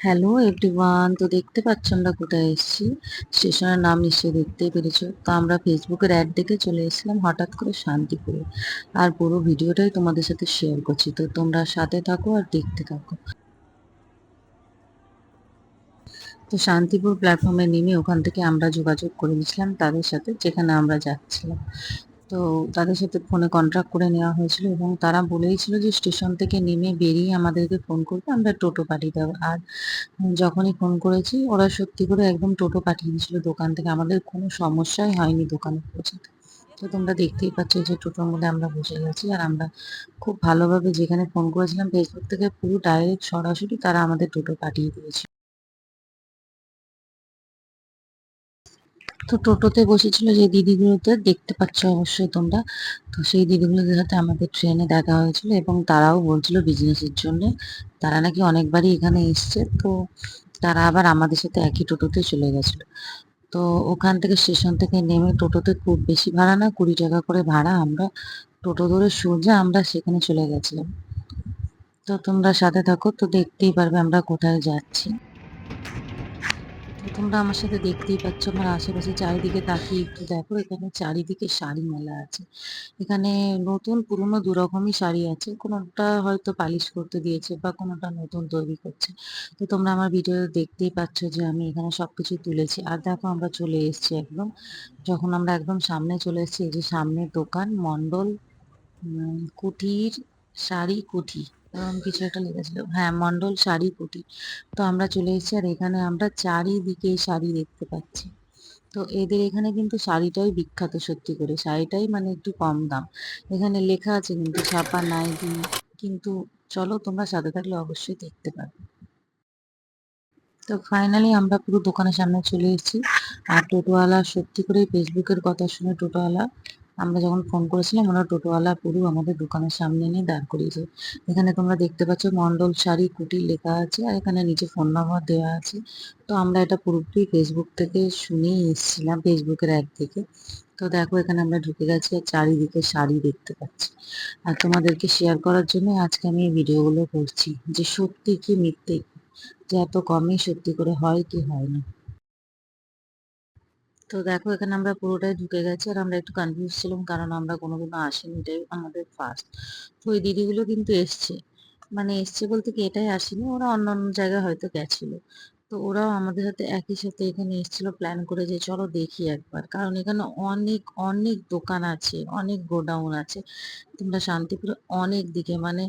Hello everyone, তো দেখতে পাচ্ছ আমরা কোথায় এসেছি। স্টেশনের নাম নিশ্চয়ই দেখতেই পেরেছো। তো আমরা ফেসবুকের অ্যাড দেখে চলে এসেছিলাম হঠাৎ করে শান্তিপুরে। আর পুরো ভিডিওটাই তোমাদের সাথে শেয়ার করছি, তো তোমরা সাথে থাকো আর দেখতে থাকো। তো শান্তিপুর প্ল্যাটফর্মে নেমে ওখান থেকে আমরা যোগাযোগ করে নিয়েছিলাম তাদের সাথে, যেখানে আমরা যাচ্ছিলাম। তো তাদের সাথে ফোনে কন্ট্রাক্ট করে নেওয়া হয়েছিল এবং তারা বলেইছিল যে স্টেশন থেকে নেমে বেরিয়ে আমাদেরকে ফোন করবে, আমরা টোটো পাঠিয়ে দেবো। আর যখনই ফোন করেছি ওরা সত্যি করে একদম টোটো পাঠিয়ে দিয়েছিল দোকান থেকে, আমাদের কোনো সমস্যাই হয়নি দোকানে পৌঁছাতে। তো তোমরা দেখতেই পাচ্ছ যে টোটোর মধ্যে আমরা বসে গেছি, আর আমরা খুব ভালোভাবে যেখানে ফোন করেছিলাম ফেসবুক থেকে পুরো ডাইরেক্ট সরাসরি তারা আমাদের টোটো পাঠিয়ে দিয়েছে। তো টোটোতে বসেছিল যে দিদিগুলোতে দেখতে পাচ্ছ অবশ্যই তোমরা, তো সেই দিদিগুলোদের সাথে আমাদের ট্রেনে দেখা হয়েছিল এবং তারাও বলছিল বিজনেসের জন্য তারা নাকি অনেকবারই এখানে এসছে, তো তারা আবার আমাদের সাথে একই টোটোতে চলে গেছিল। তো ওখান থেকে স্টেশন থেকে নেমে টোটোতে খুব বেশি ভাড়া না, 20 টাকা করে ভাড়া, আমরা টোটো ধরে সোজা আমরা সেখানে চলে গেছিলাম। তো তোমরা সাথে থাকো, তো দেখতেই পারবে আমরা কোথায় যাচ্ছি। তো তোমরা আমার সাথে দেখতেই পাচ্ছ আমার আশেপাশে চারিদিকে তাকিয়ে একটু দেখো, এখানে চারিদিকে শাড়ি মেলা আছে। এখানে নতুন পুরনো দুরকমই শাড়ি আছে, কোনোটা হয়তো পালিশ করতে দিয়েছে বা কোনোটা নতুন তৈরি করছে। তো তোমরা আমার ভিডিও দেখতেই পাচ্ছ যে আমি এখানে সবকিছু তুলেছি। আর দেখো আমরা চলে এসেছি একদম, যখন আমরা একদম সামনে চলে এসেছি, এই যে সামনের দোকান মন্ডল কুটির শাড়ি কুঠি, এরকম কিছু একটা লেখা ছিল, হ্যাঁ মন্ডল শাড়ি কুঠি। তো আমরা চলে এসেছি আর এখানে আমরা চারিদিকে শাড়ি দেখতে পাচ্ছি। তো এদের এখানে কিন্তু শাড়িটাই বিখ্যাত, সত্যি করে শাড়িটাই মানে একটু কম দাম। এখানে লেখা আছে কিন্তু ছাপা নাইটি, কিন্তু চলো তোমরা সাথে থাকলে অবশ্যই দেখতে পাবে। তো ফাইনালি আমরা পুরো দোকানের সামনে চলে এসেছি। আর টোটোওয়ালা সত্যি করে ফেসবুকের কথা শুনে টোটোওয়ালা, আমরা যখন ফোন করেছিলাম ওরা টোটোওয়ালা পুরো আমাদের দোকানের সামনে এনে দাঁড় করিয়েছে। এখানে তোমরা দেখতে পাচ্ছ মন্ডল শাড়ি কুটির লেখা আছে আর এখানে নিচে ফোন নাম্বার দেওয়া আছে। তো আমরা এটা পুরোপুরি ফেসবুক থেকে শুনেই এসেছিলাম, ফেসবুকের অ্যাড থেকে। তো দেখো এখানে আমরা ঢুকে গেছি আর চারিদিকে শাড়ি দেখতে পাচ্ছি। আর তোমাদেরকে শেয়ার করার জন্য আজকে আমি এই ভিডিওগুলো করছি, যে সত্যি কি মিথ্যে, যে এত কমে সত্যি করে হয় কি হয় না। তো দেখো এখানে আমরা পুরোটাই ঢুকে গেছি আর আমরা একটু কনফিউজ ছিলাম, কারণ আমরা কোনোদিনও আসিনি, এটাই আমাদের ফার্স্ট। তো ওই দিদিগুলো কিন্তু এসছে, মানে এসছে বলতে কি এটাই আসেনি, ওরা অন্য অন্য জায়গায় হয়তো গেছিল। তো ওরাও আমাদের সাথে একই সাথে এখানে এসেছিল প্ল্যান করে যে চলো দেখি একবার, কারণ এখানে অনেক অনেক দোকান আছে, অনেক গোডাউন আছে। তোমরা শান্তিপুরে অনেক দিকে মানে